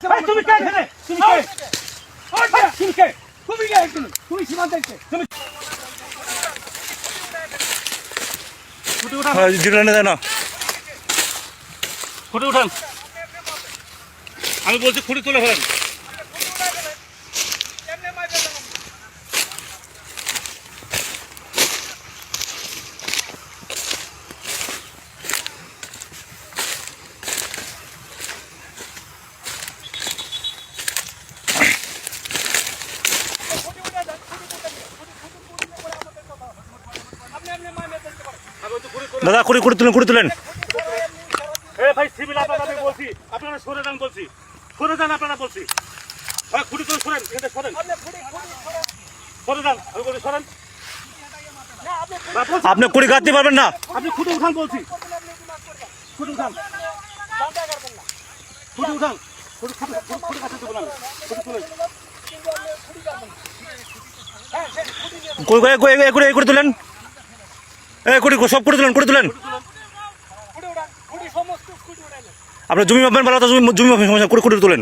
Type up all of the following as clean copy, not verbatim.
তুমি কে এখানে? তুমি কে? তুমি কে? তুমি কে এখানে? তুমি সীমান্তে কে? তুমি ফুটে উঠান। জিরানে দেয় না। ফুটে উঠান। আমি বলছি খুঁড়ি তুলে ফেলেন। দাদা কুড়ি তুলেন। ভাই সিভিল আপনারা আমি বলছি, আপনারা সরে যান বলছি, সরে যান আপনারা বলছি। ভাই খুঁড়ি করে সরেন, এখানে সরেন, সরে যান, আমি বলছি সরেন। আপনি কুড়ি কাটতে পারবেন না। আপনি খুঁটে উঠান বলছি, খুঁটে উঠান, খুঁটে উঠান, খুঁটে কাটতে দেবো না, খুঁটে তুলেন। কুড়ি তুলেন। সব কুড়ি তুলেন। আপনার জমি মাপবেন ভালো, জমি মাপবেন সমস্যা, কুড়ি তুলেন।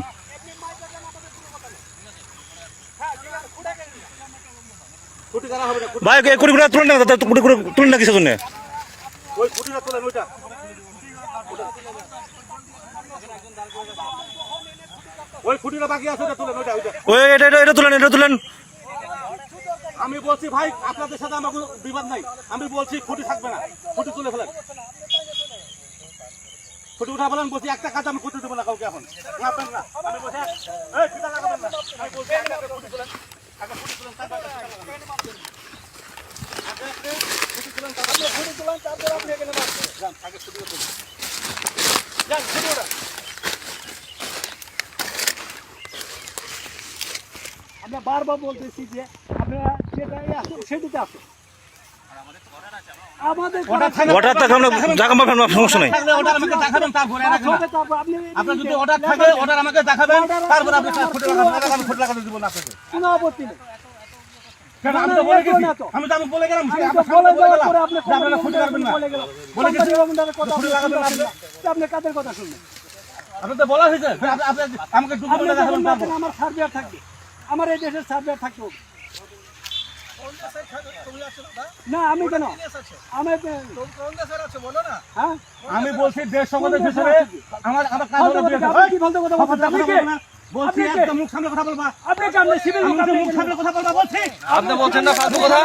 ভাই কুড়ি তুলেন না, কুড়ি তুলেন না কিসের জন্য? ওই খুঁটিটা তুলেন, ওইটা ওই খুঁটিটা বাকি আছে, ওটা তুলেন, এটা তুলেন। আমি বলছি ভাই আপনাদের সাথে আমার কোনো বিবাদ নাই, আমি বলছি খুঁটি থাকবে না, খুঁটি তুলে ফেলেন, খুঁটি উঠা ফেলেন বলছি। একটা কাজ আমি খুঁটি দেবো না কাউকে এখন, লাগাবেন না, আমি বলছি এই ফিতা লাগাবেন না, আমি বলছি আগে খুঁটি তুলেন, আগে খুঁটি তুলেন, তারপর তারপর আপনি এখানে যান, আগে খুঁটি তুলেন, যান খুঁটি ওটা। আমরা বারবার বলতেছি যে আপনারা যেটাই আসুন সেটিতে আসুন। আমাদের অর্ডার থাকে, আমরা জায়গা মাপবেন, সমস্যা নাই। অর্ডার আমাকে দেখাবেন, তারপরে আপনার যদি অর্ডার থাকে অর্ডার আমাকে দেখাবেন, তারপর আপনি ফুটে লাগাবেন, আমি ফুটে লাগাতে দেবো না আপনাকে, কোনো আপত্তি নেই। আমি তো বলে গেছি, আমি বলে গেলাম আপনারা ফুটে লাগাবেন না, বলে গেছি ফুটে লাগাবেন না, আপনি কাদের কথা শুনবেন? আপনি তো বলা হয়েছে আমাকে আপনি যখন বলছেন আমার সার্ভেয়ার থাকবে, আমার এই দেশের সার্ভেয়ার থাকতে হবে না। আমি কেন আমি বলছি দেশ সম্বন্ধে হিসেবে আমার কাজ হলো কি বলতে কথা বলছেন? বলছি একদম মুখ সামনে কথা বলবা, আপনি কেন সিভিল লোক, আপনি মুখ সামনে কথা বলবা বলছি। আপনি বলছেন না ফালতু কথা।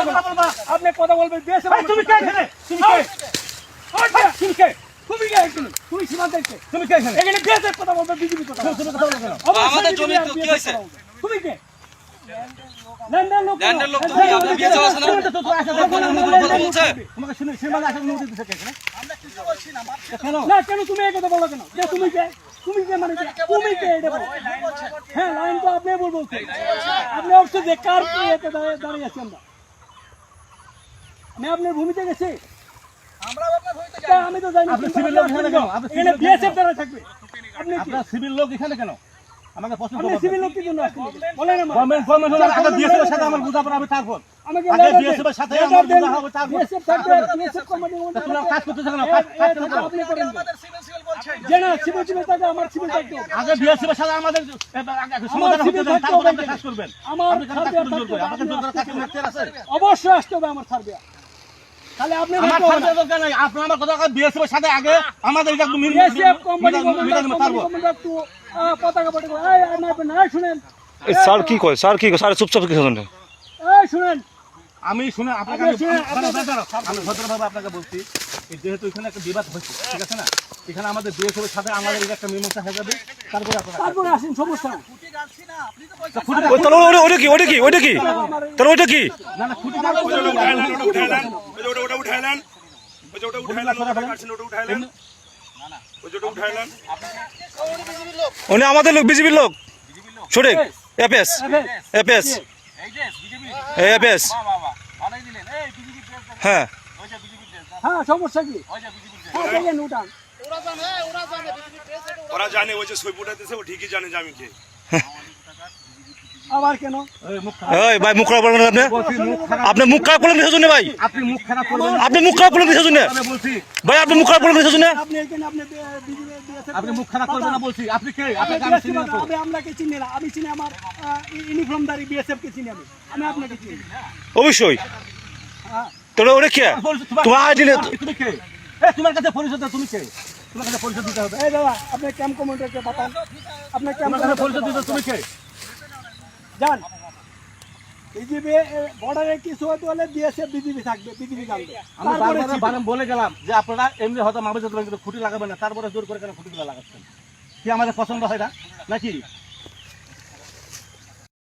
আপনি কথা বলবেন দেশে। তুমি কে এখানে? তুমি কে? তুমি কে? তুমি কে এখানে? তুমি সীমান্তে কে? তুমি কে এখানে? এখানে দেশের কথা বলবে, বিজেপি কথা বলবে। তুমি কথা বলো কেন? আমাদের জমি তো কি হয়েছে? তুমি কে? ল্যান্ডের লোক, ল্যান্ডের লোক তো আপনি বিয়ে আছে না? বলছে তোমাকে শুনে সীমানা আসা অনুমতি দিতে কে? আমরা কিছু বলছি না, কেন? না কেন তুমি এই কথা বলো কেন? যে তুমি কে? তুমি কে মানে কে? তুমি কে এটা বলো। হ্যাঁ লাইন তো আপনি বলছেন, আপনি অবশ্য যে কার কে এতে দাঁড়িয়ে আছি আমরা। আমি আপনার ভূমিতে গেছি, আমি তো জানি। আপনি সিভিল লোক এখানে কেন? আপনি এখানে বিএসএফ দ্বারা থাকবে। আপনি কি? আপনার সিভিল লোক এখানে কেন? আমাকে প্রশ্ন আপনি করবেন। সিভিল লোক কি জন্য আসছেন? বলেন আমার। গভর্নমেন্ট হলো আগে বিএসএফ এর সাথে আমার বোঝাপড়া হবে, তারপর আমাকে আগে বিএসএফ এর সাথে আমার বোঝা হবে, তারপর বিএসএফ থাকবে, বিএসএফ কমান্ডিং তোমরা কাজ করতেছ কেন? কাজ করতে দাও। আপনি করেন যে না সিভিল থাকবে, আমার সিভিল থাকবে। আগে বিএসএফ এর সাথে আমাদের সমাধান হতে দেন, তারপর আপনি কাজ করবেন। আমার আপনি কেন কাজ করতে জোর করে? আমাকে জোর করে কাজ করতে আছে? অবশ্যই আসতে হবে আমার সার্ভে। তাহলে আপনি আমার সাথে দরকার নাই, আপনি আমার কথা বিএসএফ এর সাথে আগে আমাদের এটা বিএসএফ কোম্পানি তারপর একটু পতাকা পতাকা এই শুনেন, স্যার কি কয়? স্যার চুপচাপ কিসের জন্য? এই শুনেন, আমি শুনে আপনাকে আমি ভদ্রভাবে আপনাকে বলছি, যেহেতু এখানে একটা বিবাদ হচ্ছে, ঠিক আছে না? এখানে আমাদের বিএসএফ এর সাথে আমাদের একটা মীমাংসা হয়ে যাবে, তারপরে আসেন, সমস্যা না। ওটা কি তাহলে ওইটা কি? না না খুঁটি উনি আমাদের লোক, বিজেপির লোক, সঠিক। এপিএস হ্যাঁ হ্যাঁ সমস্যা কি? দেখেন উঠান, ওরা জানে, ওই যে সই ফুটাইতেছে, ও ঠিকই জানে যে আমি কে। আবার কেন? এই ভাই মুখ খারাপ করলেন আপনি আপনি মুখ খারাপ করলেন কিসের জন্য ভাই আপনি মুখ খারাপ করবেন আপনি মুখ খারাপ করলেন কিসের জন্য আমি বলছি ভাই আপনি মুখ খারাপ করলেন কিসের জন্য আপনি এখানে আপনি BSF আপনি মুখ খারাপ করবেন না বলছি আপনি কে আপনি আপনাকে আমি চিনি না তো আপনি আমরাকে চিনি না, আমি চিনি আমার ইউনিফর্মধারী BSF কে চিনি আমি আপনাকে চিনি। অবশ্যই হ্যাঁ, তোরা ওরে কে তোমার আইডি নেই তুমি কে তোমার কাছে পরিচয় দাও তুমি কে তোমার কাছে পরিচয় দিতে হবে এই দাদা আপনি ক্যাম্প কমান্ডারকে বাতান, আপনি ক্যাম্প তোমার কাছে পরিচয় দিতে তুমি কে যান। বিজিবি বর্ডারে কিছু হতে হলে BSF বিজিবি থাকবে, বিজিবি জানবে। আমি বারবার বলে গেলাম যে আপনারা এমনি হয়তো মামলা খুঁটি লাগাবেন না, তারপরে জোর করে কেন খুঁটিগুলো লাগাচ্ছেন কি আমাদের পছন্দ হয় না নাকি